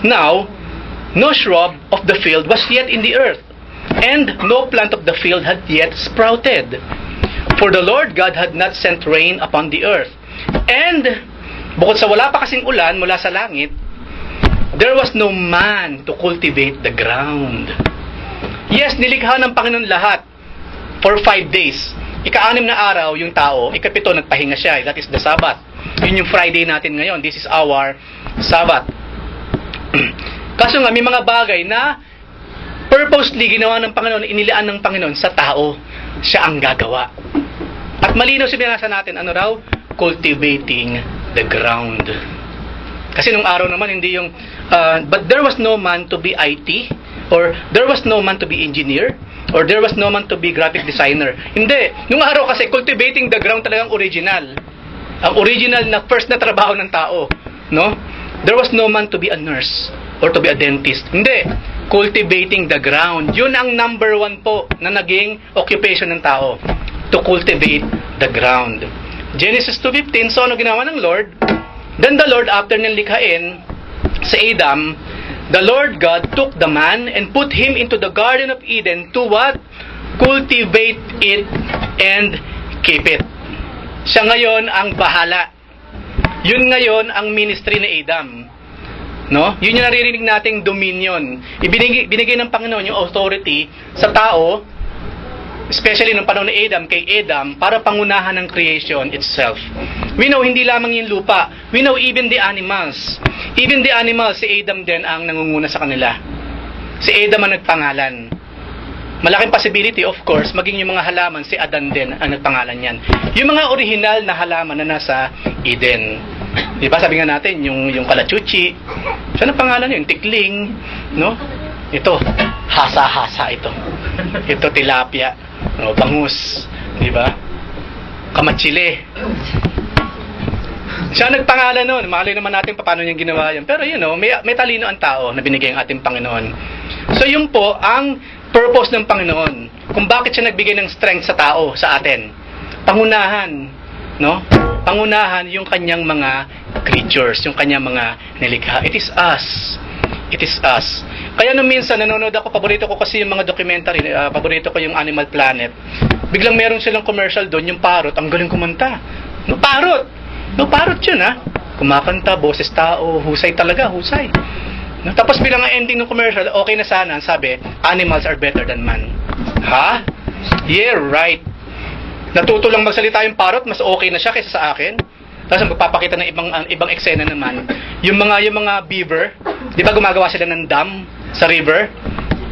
Now, no shrub of the field was yet in the earth, and no plant of the field had yet sprouted. For the Lord God had not sent rain upon the earth. And, bukod sa wala pa kasing ulan mula sa langit, there was no man to cultivate the ground. Yes, nilikha ng Panginoon lahat for 5 days. Ika-6 na araw yung tao, ika-7 nagpahinga siya. That is the Sabbath. Yun yung Friday natin ngayon. This is our Sabbath. Kaso nga, may mga bagay na purposely ginawa ng Panginoon, inilaan ng Panginoon sa tao. Siya ang gagawa. At malinaw sinasa natin, cultivating the ground. Kasi nung araw naman, hindi yung, but there was no man to be IT, or there was no man to be engineer, or there was no man to be graphic designer. Hindi. Nung araw kasi, cultivating the ground talagang original. Ang original na first na trabaho ng tao. No? There was no man to be a nurse, or to be a dentist. Hindi. Cultivating the ground. Yun ang number 1 po na naging occupation ng tao. To cultivate the ground. Genesis 2:15, so ano ginawa ng Lord? Then the Lord, after niyang likhain sa Adam, the Lord God took the man and put him into the Garden of Eden to what? Cultivate it and keep it. Siya ngayon ang bahala. Yun ngayon ang ministry ni Adam. No? Yun yung naririnig nating dominion. Binigay ng Panginoon yung authority sa tao, especially nung panahon ni Adam, kay Adam, para pangunahan ng creation itself. We know, hindi lamang yung lupa. We know even the animals. Even the animals, si Adam din ang nangunguna sa kanila. Si Adam ang nagpangalan. Malaking possibility, of course, maging yung mga halaman, si Adan din ang nagpangalan yan. Yung mga original na halaman na nasa Eden. Di ba, sabi nga natin, yung kalachuchi, saan ang pangalan yun? Tikling, no? Ito, hasa-hasa ito. Ito, tilapia, no? Bangus, di ba? Kamatsile. Siya nagpangalan nun. Malay naman natin paano niya ginawa yan. Pero may talino ang tao na binigay ang ating Panginoon. So yun po ang purpose ng Panginoon. Kung bakit siya nagbigay ng strength sa tao, sa atin. Pangunahan, no? Pangunahan yung kanyang mga creatures, yung kanyang mga nilikha. It is us. It is us. Kaya nung minsan nanonood ako, paborito ko kasi yung mga documentary, paborito ko yung Animal Planet. Biglang meron silang commercial doon, yung parrot, ang galing kumanta. No parrot yun kumakanta, boses tao, husay talaga, husay. No, tapos bilang ang ending ng commercial, okay na sana, sabi, animals are better than man. Ha? Yeah, right. Natuto lang magsalita yung parrot, mas okay na siya kaysa sa akin. Tapos magpapakita ng ibang eksena naman. Yung mga beaver, 'di ba gumagawa sila ng dam sa river?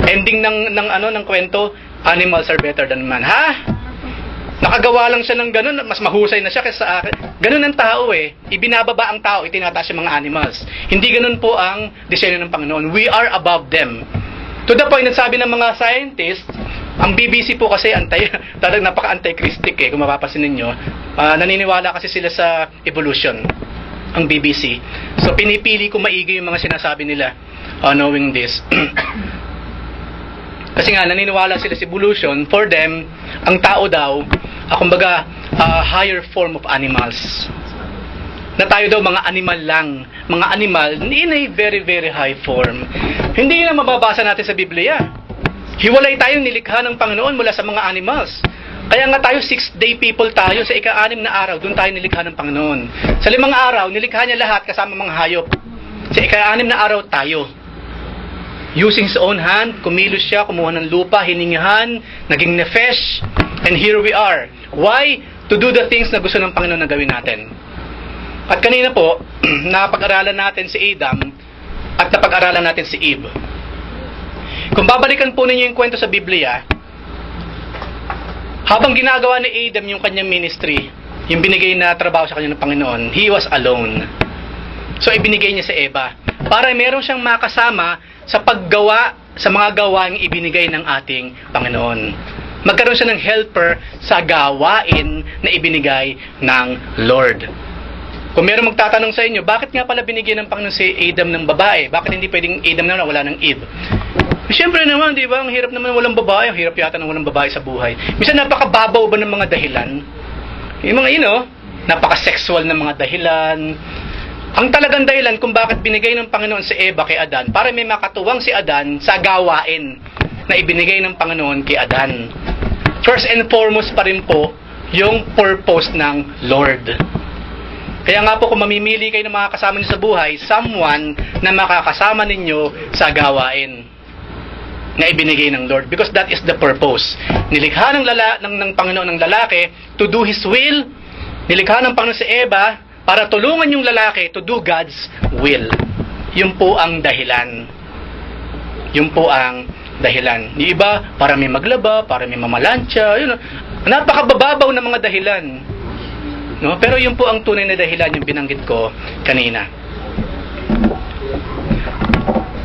Ending ng kwento, animals are better than man. Ha? Nakagawa lang siya ng ganun, mas mahusay na siya kaysa sa akin. Ganun ang tao eh. Ibinababa ang tao, itinataas yung mga animals. Hindi ganun po ang disenyo ng Panginoon. We are above them. To the point na sabi ng mga scientists, ang BBC po kasi talagang napaka-anti-Christic kung mapapansin ninyo. Naniniwala kasi sila sa evolution, ang BBC. So pinipili ko maigi yung mga sinasabi nila, knowing this. Kasi nga naniniwala sila sa evolution. For them, ang tao daw, kumbaga, higher form of animals. Na tayo daw mga animal lang, mga animal in a very very high form. Hindi na mababasa natin sa Biblia. Hiwalay tayong nilikha ng Panginoon mula sa mga animals. Kaya nga tayo 6-day people tayo. Sa ika-6 na araw, doon tayo nilikha ng Panginoon. Sa 5 araw, nilikha niya lahat kasama mga hayop. Sa ika-6 na araw tayo. Using his own hand, kumilos siya, kumuha ng lupa, hiningahan, naging nefesh, and here we are. Why? To do the things na gusto ng Panginoon na gawin natin. At kanina po, napag-aralan natin si Adam at napag-aralan natin si Eve. Kung babalikan po ninyo yung kwento sa Biblia, habang ginagawa ni Adam yung kanyang ministry, yung binigay na trabaho sa kanya ng Panginoon, he was alone. So ibinigay niya sa Eva para meron siyang makasama sa paggawa sa mga gawaing ibinigay ng ating Panginoon. Magkaroon siya ng helper sa gawain na ibinigay ng Lord. Kung meron magtatanong sa inyo, bakit nga pala binigyan ng Panginoon si Adam ng babae? Bakit hindi pwedeng Adam na wala ng Eve? Siyempre naman, di ba? Ang hirap naman walang babae. Ang hirap yata ng walang babae sa buhay. Minsan napakababaw ba ng mga dahilan? Yung mga napaka-sexual na mga dahilan. Ang talagang dahilan kung bakit binigay ng Panginoon si Eva kay Adan, para may makatuwang si Adan sa gawain na ibinigay ng Panginoon kay Adan. First and foremost pa rin po, yung purpose ng Lord. Kaya nga po kung mamimili kayo ng mga kasama niyo sa buhay, someone na makakasama ninyo sa gawain na ibinigay ng Lord. Because that is the purpose. Nilikha ng Panginoon ng lalaki to do His will. Nilikha ng Panginoon si Eva para tulungan yung lalaki to do God's will. Yun po ang dahilan. Yun po ang dahilan. Yung iba, para may maglaba, para may mamalansya. Napakabababaw ng mga dahilan. No? Pero yun po ang tunay na dahilan yung binanggit ko kanina.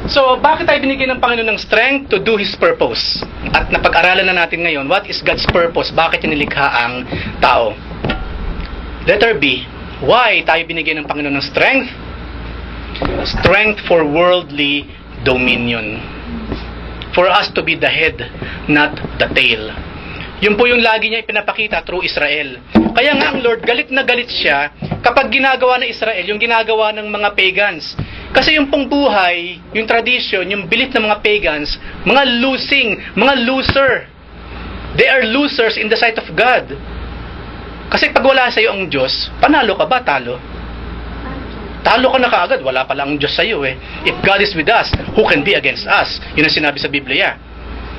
So, bakit tayo binigyan ng Panginoon ng strength to do His purpose? At napag-aralan na natin ngayon, what is God's purpose? Bakit nilikha ang tao? Letter B, why tayo binigyan ng Panginoon ng strength? Strength for worldly dominion. For us to be the head, not the tail. Yun po yung lagi niya ipinapakita through Israel. Kaya nga ang Lord, galit na galit siya kapag ginagawa ng Israel, yung ginagawa ng mga pagans. Kasi yung pong buhay, yung tradition, yung belief ng mga pagans, mga loser. They are losers in the sight of God. Kasi pag wala sa iyo ang Diyos, panalo ka ba? Talo. Talo ka na kaagad, wala pala ang Diyos sa iyo eh. If God is with us, who can be against us? Yun ang sinabi sa Biblia.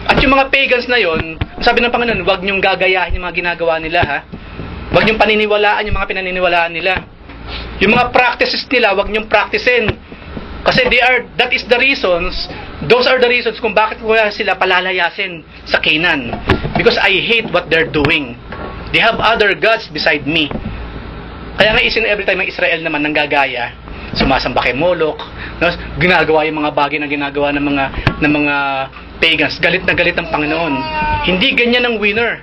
At yung mga pagans na yon, sabi ng Panginoon, huwag niyong gagayahin yung mga ginagawa nila ha. Huwag niyong paniniwalaan yung mga pinaniniwalaan nila. Yung mga practices nila, huwag niyong practicein. Kasi those are the reasons kung bakit ko sila palalayasin sa Canaan. Because I hate what they're doing. They have other gods beside me. Kaya nga every time ang Israel naman nanggagaya, sumasamba kay Moloch, no? Ginagawa yung mga bagay na ginagawa ng mga pagans, galit na galit ang Panginoon. Hindi ganyan ang winner.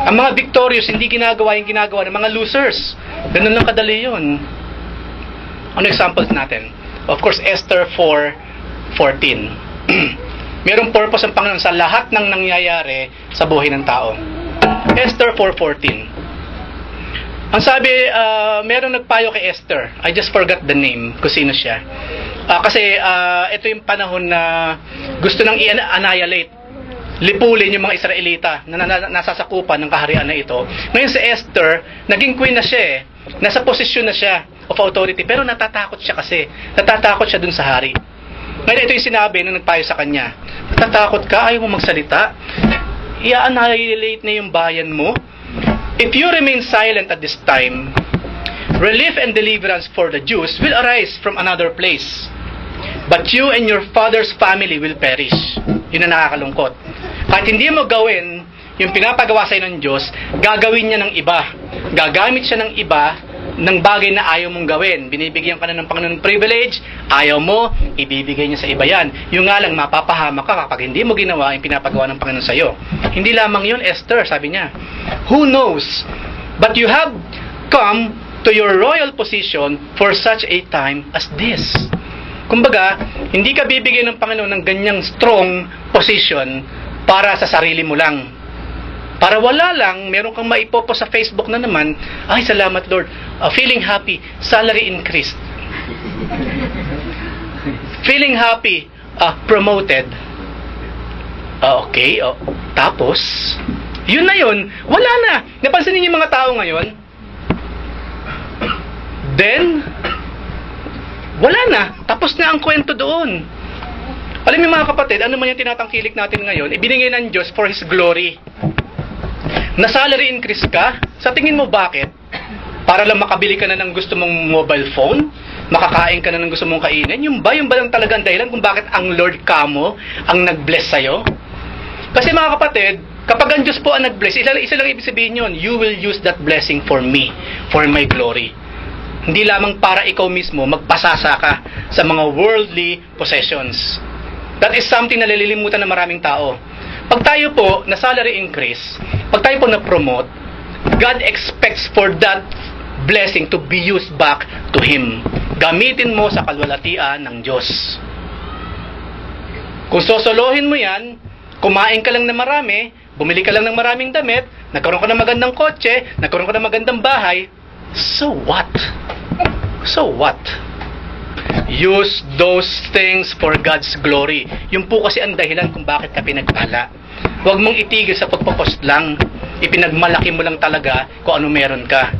Ang mga victorious, hindi ginagawa yung ginagawa ng mga losers. Ganun lang kadali yun. Ano examples natin? Of course, Esther 4:14. Merong purpose ang Panginoon sa lahat ng nangyayari sa buhay ng tao. Esther 4:14. Ang sabi, merong nagpayo kay Esther. I just forgot the name, kung sino siya. Kasi ito yung panahon na gusto nang i-annihilate, lipulin yung mga Israelita na nasasakupan ng kaharian na ito. Ngayon si Esther, naging queen na siya eh. Nasa posisyon na siya of authority, pero natatakot siya kasi. Natatakot siya dun sa hari. Ngayon ito yung sinabi nung nagpayo sa kanya. Natatakot ka, ayaw mo magsalita. I-annihilate na yung bayan mo. If you remain silent at this time, relief and deliverance for the Jews will arise from another place. But you and your father's family will perish. Yun ang nakakalungkot. Kahit hindi mo gawin yung pinapagawa sa'yo ng Diyos, gagawin niya ng iba. Gagamit siya ng iba ng bagay na ayaw mong gawin. Binibigyan ka na ng Panginoon ng privilege, ayaw mo, ibibigay niya sa iba yan. Yung nga lang, mapapahama ka kapag hindi mo ginawa yung pinapagawa ng Panginoon sa'yo. Hindi lamang yun, Esther, sabi niya. Who knows? But you have come to your royal position for such a time as this. Kumbaga, hindi ka bibigyan ng Panginoon ng ganyang strong position para sa sarili mo lang. Para wala lang, meron kang maipopo sa Facebook na naman, ay salamat Lord, feeling happy, salary increased. Feeling happy, promoted. Okay, tapos, yun na yun, wala na. Napansin niyo yung mga tao ngayon? Then, wala na. Tapos na ang kwento doon. Alam niyo mga kapatid, ano man yung tinatangkilik natin ngayon, ibinigay ng Diyos for His glory. Na salary increase ka, sa tingin mo bakit? Para lang makabili ka na ng gusto mong mobile phone? Makakain ka na ng gusto mong kainin? Yung ba lang talagang dahilan kung bakit ang Lord kamo ang nag-bless sa'yo? Kasi mga kapatid, kapag ang Diyos po ang nag-bless, isa lang ibig sabihin yun, you will use that blessing for me, for my glory. Hindi lamang para ikaw mismo magpasasa ka sa mga worldly possessions. That is something na nalilimutan ng maraming tao. Pag tayo po na salary increase, pag tayo po na promote, God expects for that blessing to be used back to Him. Gamitin mo sa kalwalatian ng Diyos. Kung sosolohin mo yan, kumain ka lang na marami, bumili ka lang ng maraming damit, nagkaroon ka ng magandang kotse, nagkaroon ka ng magandang bahay, so what? So what? Use those things for God's glory. Yung po kasi ang dahilan kung bakit ka pinagpala. Huwag mong itigil sa pagpapost lang. Ipinagmalaki mo lang talaga kung ano meron ka.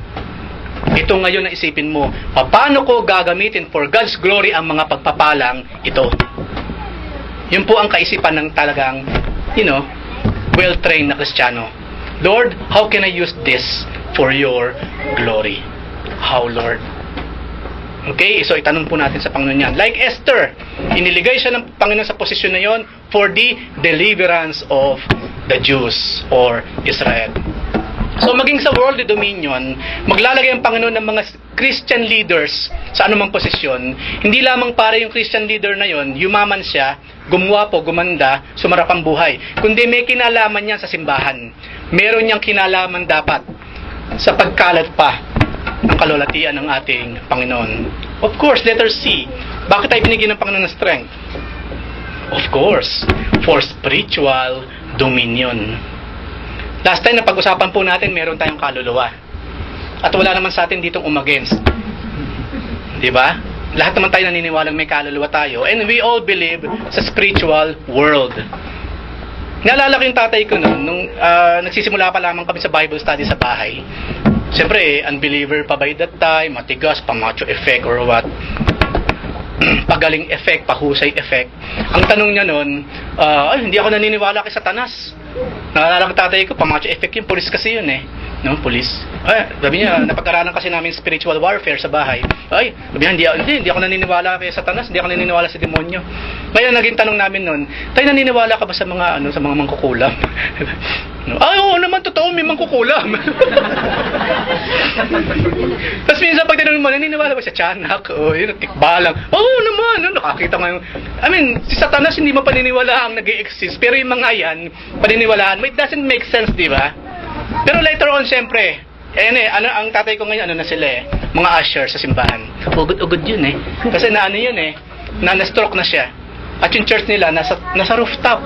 Ito ngayon na isipin mo, paano ko gagamitin for God's glory ang mga pagpapalang ito? Yun po ang kaisipan ng talagang, well-trained na Kristiyano. Lord, how can I use this for your glory? How, Lord? Okay, so itanong po natin sa Panginoon yan. Like Esther, iniligay siya ng Panginoon sa posisyon na yon for the deliverance of the Jews or Israel. So maging sa worldly dominion, maglalagay ang Panginoon ng mga Christian leaders sa anumang posisyon. Hindi lamang para yung Christian leader na yon, yumaman siya, gumwapo, gumanda, sumarap ang buhay. Kundi may kinalaman niya sa simbahan. Meron niyang kinalaman dapat sa pagkalat pa ng kalwalatian ng ating Panginoon. Of course, letter C. Bakit tayo binigyan ng Panginoon ng strength? Of course, for spiritual dominion. Last time na pag-usapan po natin, meron tayong kaluluwa. At wala naman sa atin ditong umagainst. Di ba? Lahat naman tayo naniniwalang may kaluluwa tayo. And we all believe sa spiritual world. Naalala ko yung tatay ko noon, nung nagsisimula pa lamang kami sa Bible study sa bahay. Siyempre, unbeliever pa by that time, matigas, pamacho effect or what. Pagaling effect, pahusay effect. Ang tanong niya noon, hindi ako naniniwala kay Satanas. Naalala ko tatay ko, pamacho effect yung police kasi yun eh. No, police. Sabi niya, napag-aralan kasi namin spiritual warfare sa bahay. Sabi niya, hindi ako naniniwala kay Satanas, hindi ako naniniwala sa demonyo. Ngayon, naging tanong namin noon, tayo naniniwala ka ba sa mga mangkukulam? Oo naman, totoo, may mangkukulam. Tapos minsan pag tinanong mo, naniniwala ba sa tiyanak? Yun, tikbalang. Oo naman, nakakita ngayon. Si Satanas hindi mo paniniwalaan nag-i-exist, pero yung mga yan, paniniwalaan mo, it doesn't make sense, di ba? Pero later on, siyempre, ang tatay ko ngayon, na sila mga usher sa simbahan. Ugod-ugod yun Kasi yun na-stroke na siya. At yung church nila, nasa rooftop.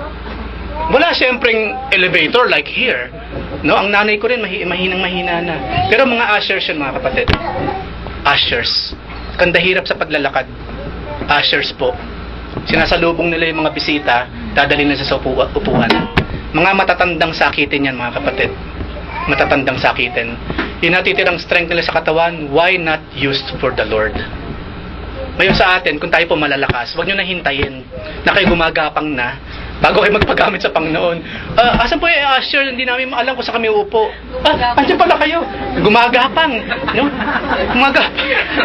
Wala siyempreng elevator like here. No, ang nanay ko rin, mahinang-mahina na. Pero mga ushers yun, mga kapatid. Ushers. Kandahirap sa paglalakad. Ushers po. Sinasalubong nila yung mga bisita, dadalhin na sa upuan. Mga matatandang sakitin yan, mga kapatid. Matatandang sakitin. Yung natitirang strength nila sa katawan, why not used for the Lord? Ngayon sa atin, kung tayo po malalakas, huwag nyo na hintayin na kayo gumagapang na bago kayo magpagamit sa Panginoon. Asan po yung usher? Hindi namin maalam kung saan kami upo. Andiyan pala kayo. Gumagapang. No? Gumagapang.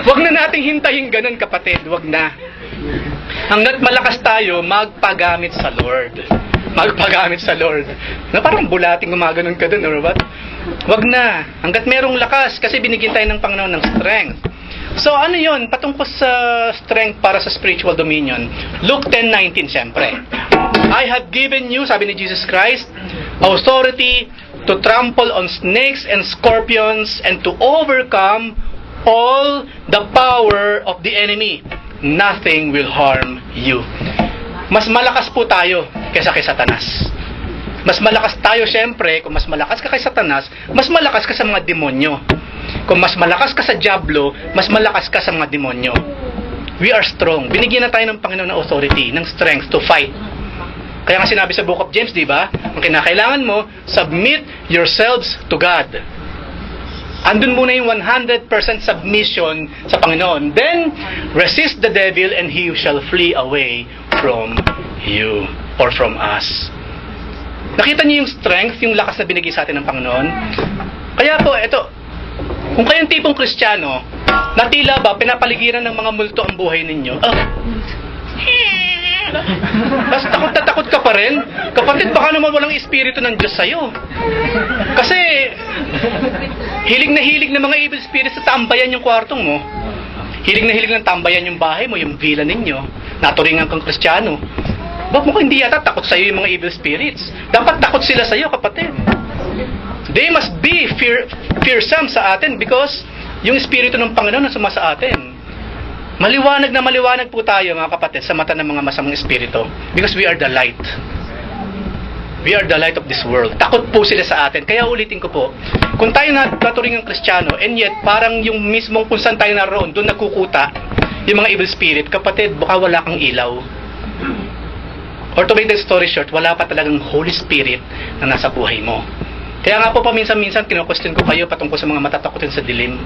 Huwag na nating hintayin ganun, kapatid. Huwag na. Hanggat malakas tayo, magpagamit sa Lord. Magpagamit sa Lord. Na parang bulating gumaganon ka dun, or what? Huwag na. Hanggat merong lakas, kasi binigyan tayo ng Panginoon ng strength. So ano yun? Patungkol sa strength para sa spiritual dominion. Luke 10:19, siyempre. I have given you, sabi ni Jesus Christ, authority to trample on snakes and scorpions and to overcome all the power of the enemy. Nothing will harm you. Mas malakas po tayo kaysa kay Satanas. Mas malakas tayo, siyempre. Kung mas malakas ka kay Satanas, mas malakas ka sa mga demonyo. Kung mas malakas ka sa diablo, mas malakas ka sa mga demonyo. We are strong. Binigyan na tayo ng Panginoon ng authority, ng strength to fight. Kaya nga sinabi sa Book of James, di ba? Ang kinakailangan mo, submit yourselves to God. Andun muna yung 100% submission sa Panginoon. Then, resist the devil and he shall flee away from you or from us. Nakita niyo yung strength, yung lakas na binigay sa atin ng Panginoon? Kaya po, ito, kung kayong tipong Kristiyano, na tila ba pinapaligiran ng mga multo ang buhay ninyo, tapos takot na takot ka pa rin, kapatid, baka naman walang espiritu ng Diyos sa'yo. Kasi, hilig na mga evil spirits sa tambayan yung kwartong mo. Hilig na tambayan yung bahay mo, yung villa ninyo. Naturingan kang Kristiyano. Bakit mo hindi yata takot sa'yo yung mga evil spirits? Dapat takot sila sa'yo, kapatid. They must be fearsome sa atin because yung espiritu ng Panginoon na suma sa atin. Maliwanag na maliwanag po tayo, mga kapatid, sa mata ng mga masamang espiritu because we are the light. We are the light of this world. Takot po sila sa atin. Kaya ulitin ko po, kung tayo naturingang Kristiyano and yet parang yung mismong kung saan tayo naroon, doon nagkukuta yung mga evil spirit, kapatid, baka wala kang ilaw. Or to make the story short, wala pa talagang Holy Spirit na nasa buhay mo. Kaya nga po paminsan-minsan kino-question ko kayo patungkol sa mga matatakotin sa dilim.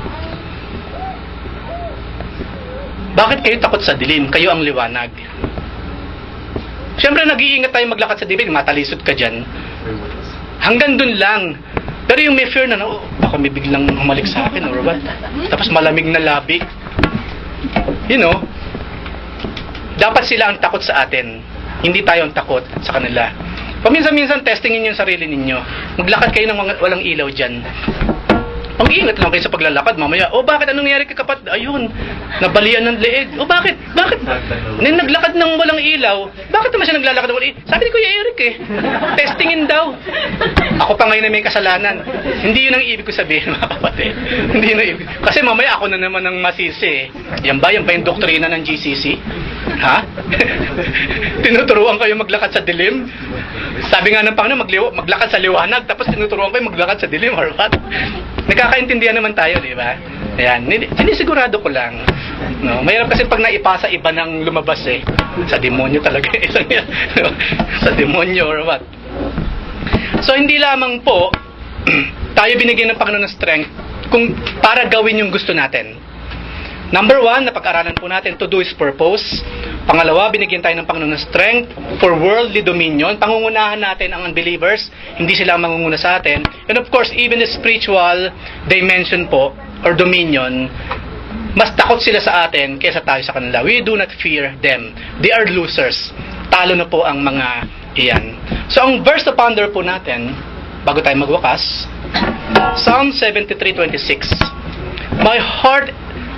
Bakit kayo takot sa dilim? Kayo ang liwanag. Siyempre nag-iingat tayo maglakad sa dilim, matalisod ka dyan. Hanggang dun lang. Pero yung may fear na, baka may biglang humalik sa akin or what? Tapos malamig na labi. You know, dapat sila ang takot sa atin. Hindi tayo ang takot sa kanila. Paminsan-minsan, testingin yung sarili ninyo. Maglakad kayo ng walang ilaw dyan. Mag-iingat lang kayo sa paglalakad. Mamaya, bakit anong nangyari kay kapatid? Ayun, nabalian ng leeg. Bakit? Naglakad ng walang ilaw. Bakit naman siya naglalakad ng walang ilaw? Sabi ni Kuya Eric testingin daw. Ako pa ngayon na may kasalanan. Hindi yun ang ibig ko sabihin, mga kapatid. Hindi yun ang ibig. Kasi mamaya ako na naman ang masisi. Yan ba yung doktrina ng GCC? Ha? Tinuturuan kayo maglakad sa dilim? Sabi nga ng Panginoon, maglakad sa liwanag, tapos tinuturuan kayo maglakad sa dilim, or what? Nagkakaintindihan naman tayo, di ba? Ayan, sinisigurado ko lang. No, mahirap kasi pag naipasa iba nang lumabas sa demonyo talaga. Sa demonyo or what? So, hindi lamang po tayo binigyan ng Panginoon ng strength kung para gawin yung gusto natin. Number 1, napag-aralan po natin, to do His purpose. Pangalawa, binigyan tayo ng Panginoon ng strength for worldly dominion. Pangungunahan natin ang unbelievers, hindi sila mangunguna sa atin. And of course, even the spiritual dimension po, or dominion, mas takot sila sa atin kaysa tayo sa kanila. We do not fear them. They are losers. Talo na po ang mga iyan. So, ang verse to ponder po natin, bago tayo magwakas, Psalm 73:26.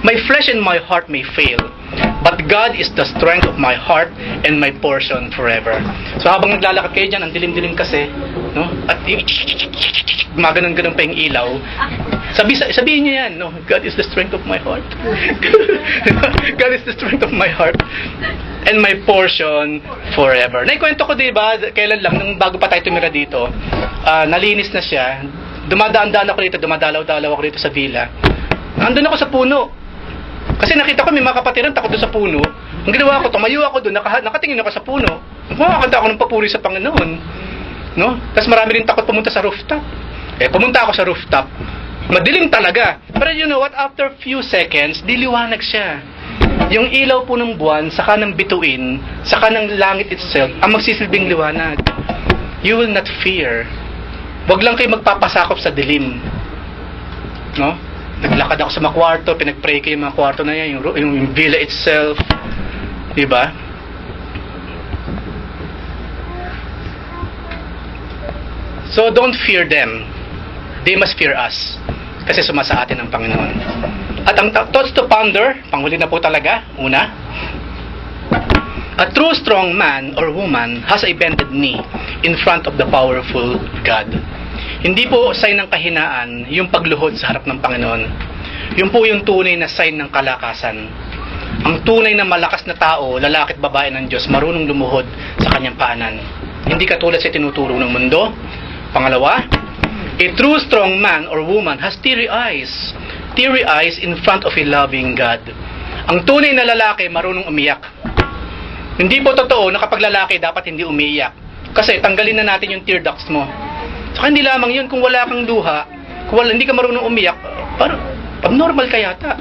My flesh and my heart may fail, but God is the strength of my heart and my portion forever. So habang naglalakad kayo dyan, ang dilim-dilim kasi, no? At gumaganon-ganon pa yung ilaw, sabihin niyo yan, no? God is the strength of my heart. God is the strength of my heart. And my portion forever. Naikwento ko, diba, kailan lang, nung bago pa tayo tumira dito, nalinis na siya, dumadaan-daan ako dito, dumadalaw-dalaw ako dito sa villa. Nandun ako sa puno. Kasi nakita ko may mga kapatiran, takot doon sa puno. Ang ginawa ko, tumayo ako doon, nakatingin ako sa puno. Kumakanta ako ng papuri sa Panginoon. No? Tapos marami rin takot pumunta sa rooftop. Pumunta ako sa rooftop. Madilim talaga. Pero you know what? After few seconds, diliwanag siya. Yung ilaw po ng buwan, saka ng bituin, saka ng langit itself, ang magsisilbing liwanag. You will not fear. Wag lang kayo magpapasakop sa dilim. No? Naglakad ako sa mga kwarto, pinag-pray ko yung mga kwarto na yan, yung villa itself. Diba? So don't fear them. They must fear us. Kasi sumasa atin ang Panginoon. At ang thoughts to ponder, panghuli na po talaga, una, a true strong man or woman has a bended knee in front of the powerful God. Hindi po sign ng kahinaan yung pagluhod sa harap ng Panginoon. Yun po yung tunay na sign ng kalakasan. Ang tunay na malakas na tao, lalaki at babae ng Diyos, marunong lumuhod sa kanyang paanan. Hindi katulad sa tinuturo ng mundo. Pangalawa, a true strong man or woman has teary eyes. Teary eyes in front of a loving God. Ang tunay na lalaki, marunong umiyak. Hindi po totoo na kapag lalaki, dapat hindi umiiyak. Kasi tanggalin na natin yung tear ducts mo. Saka hindi lamang yun, kung wala kang luha, hindi ka marunong umiyak, parang abnormal ka yata.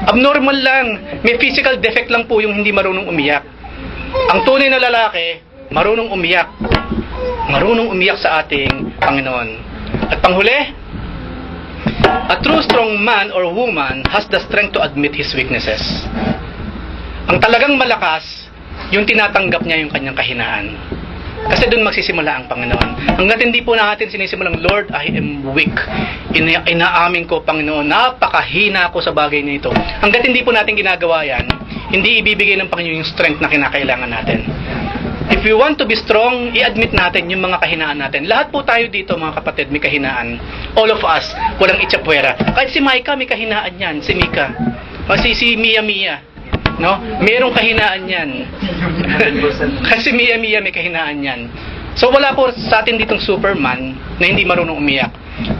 Abnormal lang. May physical defect lang po yung hindi marunong umiyak. Ang tunay na lalaki, marunong umiyak. Marunong umiyak sa ating Panginoon. At panghuli, a true strong man or woman has the strength to admit his weaknesses. Ang talagang malakas, yung tinatanggap niya yung kanyang kahinaan. Kasi doon magsisimula ang Panginoon. Hanggat hindi po natin sinisimulang, Lord, I am weak. Inaamin ko, Panginoon, napakahina ko sa bagay na ito. Hanggat hindi po natin ginagawa yan, hindi ibibigay ng Panginoon yung strength na kinakailangan natin. If we want to be strong, i-admit natin yung mga kahinaan natin. Lahat po tayo dito, mga kapatid, may kahinaan. All of us, walang itsapwera. Kahit si Micah, may kahinaan yan. Si Mika. O si Mia. No? Merong kahinaan yan. Kasi Mia may kahinaan yan. So wala po sa atin ditong Superman na hindi marunong umiyak.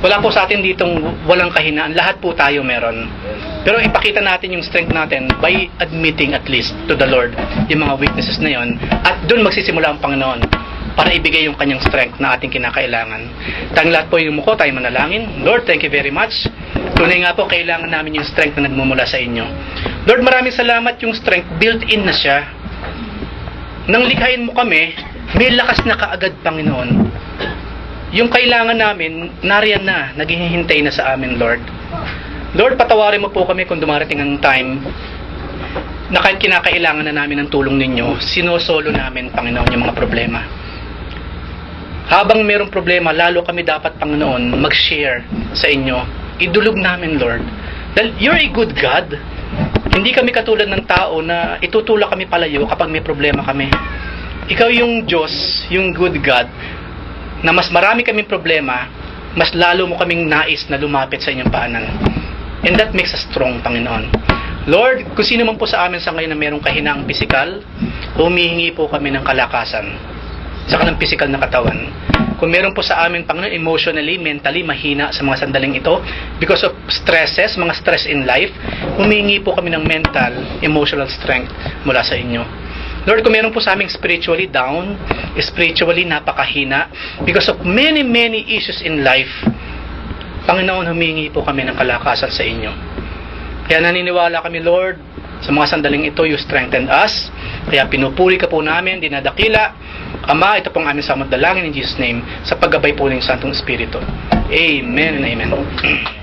Wala po sa atin ditong walang kahinaan. Lahat po tayo meron. Pero ipakita natin yung strength natin by admitting at least to the Lord yung mga weaknesses na yon. At doon magsisimula ang Panginoon para ibigay yung kanyang strength na ating kinakailangan. Tayong lahat po yung muko, tayo manalangin. Lord, thank you very much. Tunay nga po, kailangan namin yung strength na nagmumula sa inyo. Lord, maraming salamat, yung strength built-in na siya. Nang likhain mo kami, may lakas na kaagad, Panginoon. Yung kailangan namin, nariyan na, naghihintay na sa amin, Lord. Lord, patawarin mo po kami kung dumarating ang time na kahit kinakailangan na namin ng tulong ninyo, sinosolo namin, Panginoon, yung mga problema. Habang mayroong problema, lalo kami dapat, Panginoon, mag-share sa inyo. Idulog namin, Lord. Dahil you're a good God. Hindi kami katulad ng tao na itutulak kami palayo kapag may problema kami. Ikaw yung Diyos, yung good God, na mas marami kaming problema, mas lalo mo kaming nais na lumapit sa inyong paanan. And that makes us strong, Panginoon. Lord, kung sino man po sa amin sa ngayon na mayroong kahinaang pisikal, humihingi po kami ng kalakasan sa kanang pisikal na katawan. Kung meron po sa amin, Panginoon, emotionally, mentally, mahina sa mga sandaling ito, because of stresses, mga stress in life, humihingi po kami ng mental, emotional strength mula sa inyo. Lord, kung meron po sa aming spiritually down, spiritually napakahina, because of many, many issues in life, Panginoon, humingi po kami ng kalakasan sa inyo. Kaya naniniwala kami, Lord, sa mga sandaling ito, you strengthen us. Kaya pinupuri ka po namin, dinadakila. Ama, ito pong aming samad dalangin in Jesus' name, sa paggabay po ng Santong Espiritu. Amen and amen.